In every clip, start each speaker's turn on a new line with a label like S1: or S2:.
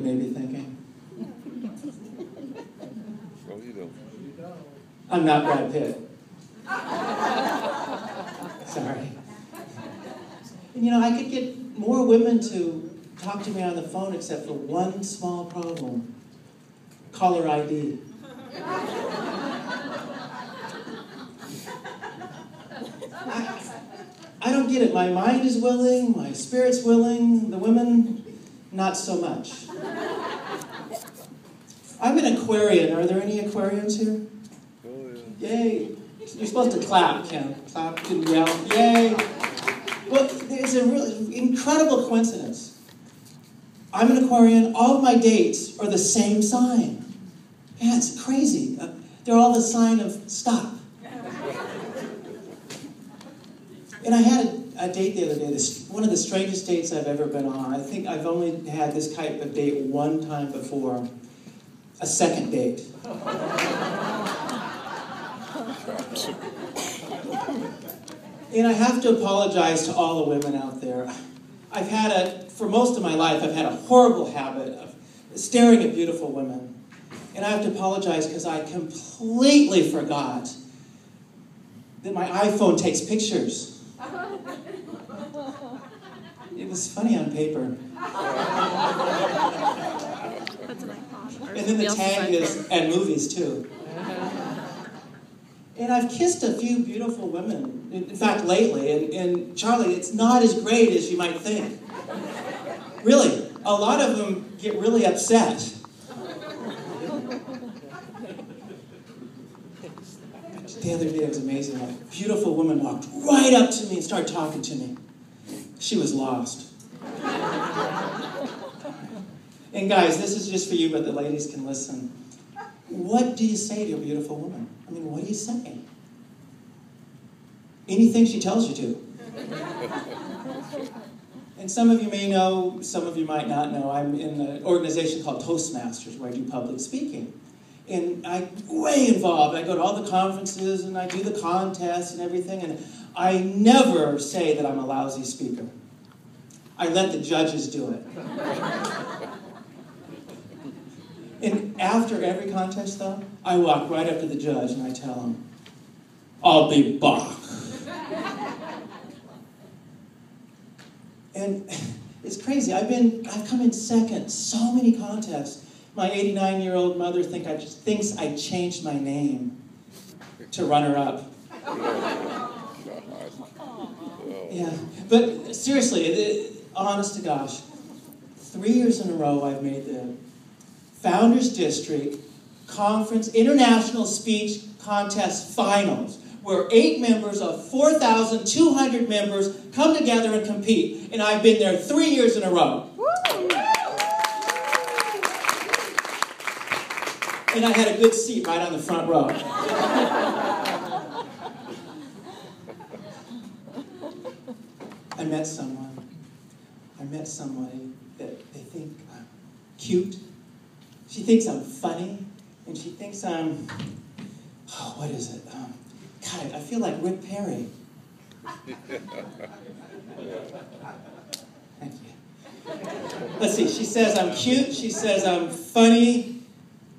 S1: may be thinking.
S2: Oh, you don't.
S1: I'm not Brad Pitt. Sorry. And you know, I could get more women to talk to me on the phone except for one small problem. Caller ID. I don't get it. My mind is willing, my spirit's willing, the women, not so much. I'm an Aquarian. Are there any Aquarians here?
S2: Oh, yeah.
S1: Yay. You're supposed to clap, Ken. Clap and yell. Yay. Well, there's a really incredible coincidence. I'm an Aquarian. All of my dates are the same sign. Yeah, it's crazy. They're all the sign of stop. And I had a date the other day, one of the strangest dates I've ever been on. I think I've only had this type of date one time before, a second date. And I have to apologize to all the women out there. For most of my life, I've had a horrible habit of staring at beautiful women. And I have to apologize because I completely forgot that my iPhone takes pictures. It was funny on paper. And then the tag is, and movies too. And I've kissed a few beautiful women, in fact, lately. And Charlie, it's not as great as you might think. Really, a lot of them get really upset. The other day, it was amazing. A beautiful woman walked right up to me and started talking to me. She was lost. And guys, this is just for you, but the ladies can listen. What do you say to a beautiful woman? I mean, what do you say? Anything she tells you to. And some of you may know, some of you might not know, I'm in an organization called Toastmasters, where I do public speaking. And I'm way involved. I go to all the conferences, and I do the contests and everything, and I never say that I'm a lousy speaker. I let the judges do it. And after every contest, though, I walk right up to the judge and I tell him, I'll be back. And it's crazy. I've come in second so many contests. My 89-year-old mother thinks I changed my name to runner-up. Yeah, but seriously, honest to gosh, 3 years in a row I've made the Founders District Conference International Speech Contest Finals, where 8 members of 4,200 members come together and compete, and I've been there 3 years in a row. And I had a good seat right on the front row. I met somebody that they think I'm cute. She thinks I'm funny, and she thinks I'm, what is it? God, I feel like Rick Perry. Thank you. Let's see, she says I'm cute, she says I'm funny.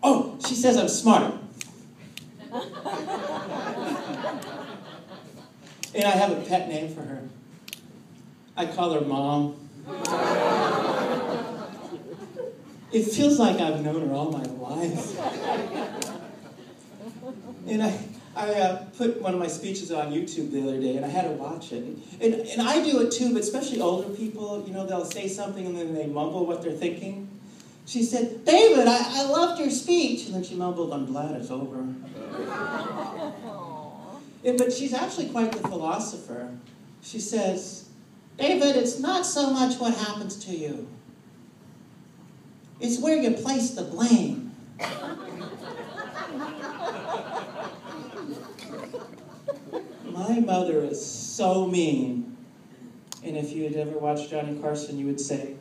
S1: Oh, she says I'm smart. And I have a pet name for her. I call her Mom. It feels like I've known her all my life. And I put one of my speeches on YouTube the other day, and I had to watch it. And I do it too, but especially older people, you know, they'll say something and then they mumble what they're thinking. She said, David, I loved your speech. And then she mumbled, I'm glad it's over. But she's actually quite the philosopher. She says, David, it's not so much what happens to you. It's where you place the blame. My mother is so mean. And if you had ever watched Johnny Carson, you would say,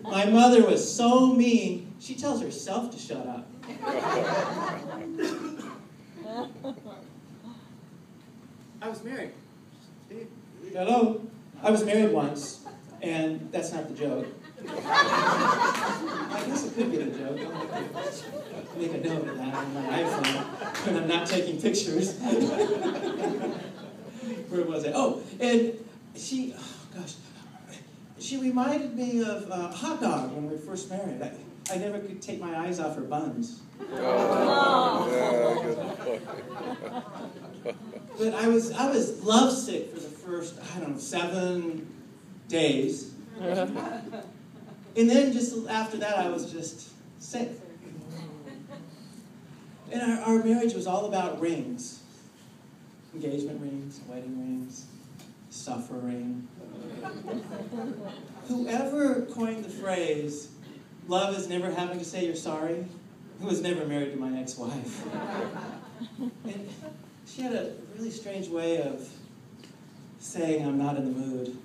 S1: my mother was so mean, she tells herself to shut up. I was married. Hello? I was married once, and that's not the joke. I guess it could be a joke. I'll make a note of that on my iPhone when I'm not taking pictures. Where was I? Oh, and she, oh gosh, she reminded me of hot dog when we were first married. I never could take my eyes off her buns. But I was lovesick for the first, I don't know, 7 days. And then just after that, I was just sick. And our marriage was all about rings. Engagement rings, wedding rings, suffering. Whoever coined the phrase, love is never having to say you're sorry, who was never married to my ex-wife. And she had a really strange way of saying I'm not in the mood.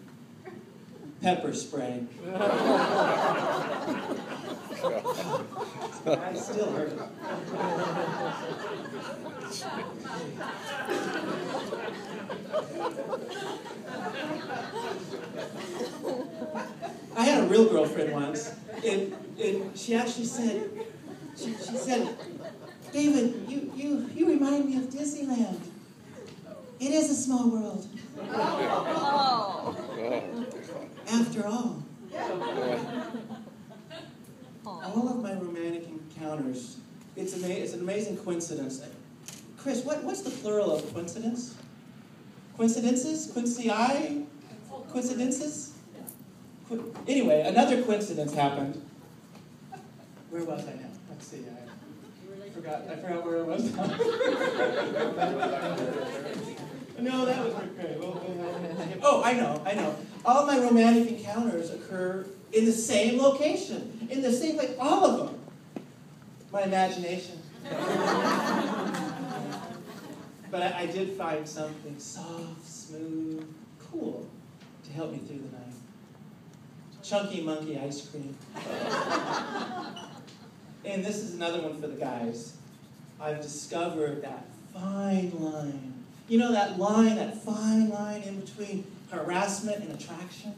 S1: Pepper spray. I still hurt it. I had a real girlfriend once, and she actually said, she said, David, you remind me of Disneyland. It is a small world. After all. All of my romantic encounters, it's an amazing coincidence. Chris, what's the plural of coincidence? Coincidences? Quincy-I? Coincidences? Anyway, another coincidence happened. Where was I now? Let's see. I forgot where I was now. No, that was great. Oh, I know. All my romantic encounters occur in the same location. In the same, like, all of them. My imagination. But I did find something soft, smooth, cool to help me through the night. Chunky monkey ice cream. And this is another one for the guys. I've discovered that fine line. You know that fine line in between harassment and attraction?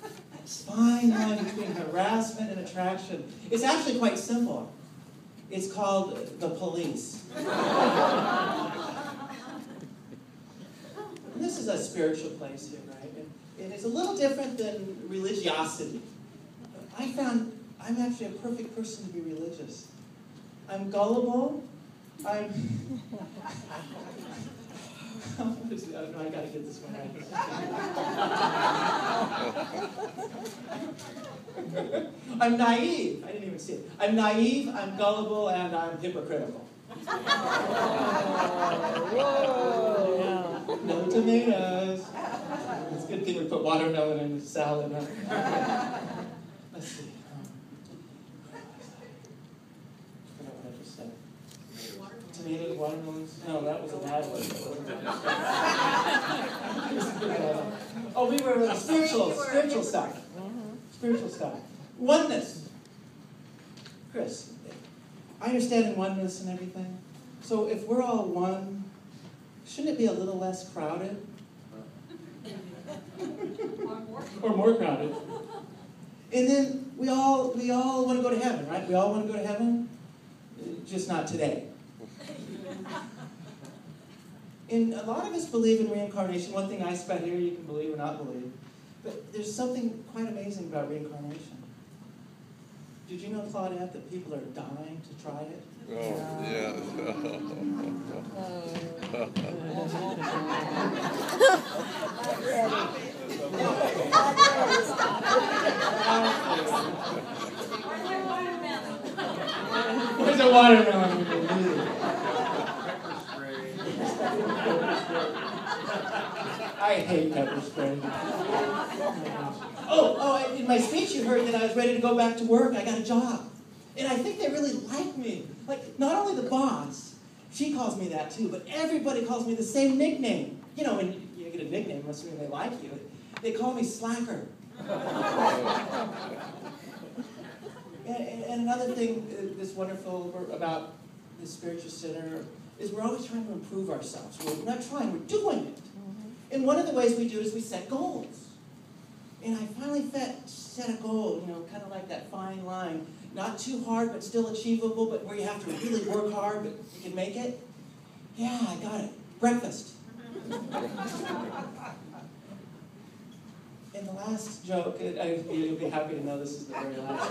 S1: That fine line between harassment and attraction. It's actually quite simple. It's called the police. And this is a spiritual place here, right? And it's a little different than religiosity. I found I'm actually a perfect person to be religious. I'm gullible. I gotta get this one right. I'm naive. I didn't even see it. I'm naive, I'm gullible, and I'm hypocritical. Whoa. No tomatoes. It's a good thing we put watermelon in the salad. Huh? Let's see. Tomatoes, watermelons. No, that was a bad one. Oh, we were spiritual stuff. Spiritual stuff. Oneness. Chris, I understand in oneness and everything. So if we're all one, shouldn't it be a little less crowded? Or more crowded. And then we all want to go to heaven, right? We all want to go to heaven, just not today. And a lot of us believe in reincarnation. One thing nice about here, you can believe or not believe. But there's something quite amazing about reincarnation. Did you know, Claudette, that people are dying to try it?
S2: Oh, yeah.
S1: Where's the watermelon? I hate pepper spray. In my speech you heard that I was ready to go back to work. I got a job. And I think they really like me. Like, not only the boss, she calls me that too, but everybody calls me the same nickname. You know, when you get a nickname, it must mean they like you. They call me Slacker. And another thing that's wonderful about the Spiritual Center is we're always trying to improve ourselves. We're not trying, we're doing it. And one of the ways we do it is we set goals. And I finally set a goal, you know, kind of like that fine line. Not too hard, but still achievable, but where you have to really work hard, but you can make it. Yeah, I got it. Breakfast. And the last joke, you'll be happy to know this is the very last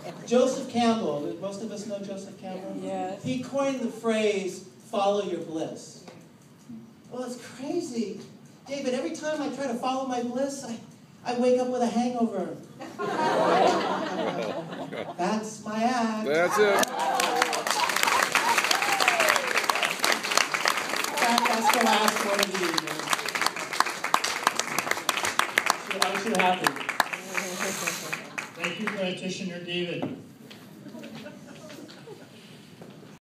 S1: one. Joseph Campbell, most of us know Joseph Campbell?
S3: Yes.
S1: He coined the phrase, follow your bliss. Well, it's crazy. David, every time I try to follow my bliss, I wake up with a hangover. That's my act.
S2: That's it.
S1: That's the last one of the evening. Aren't you happy?
S4: Thank you, practitioner David.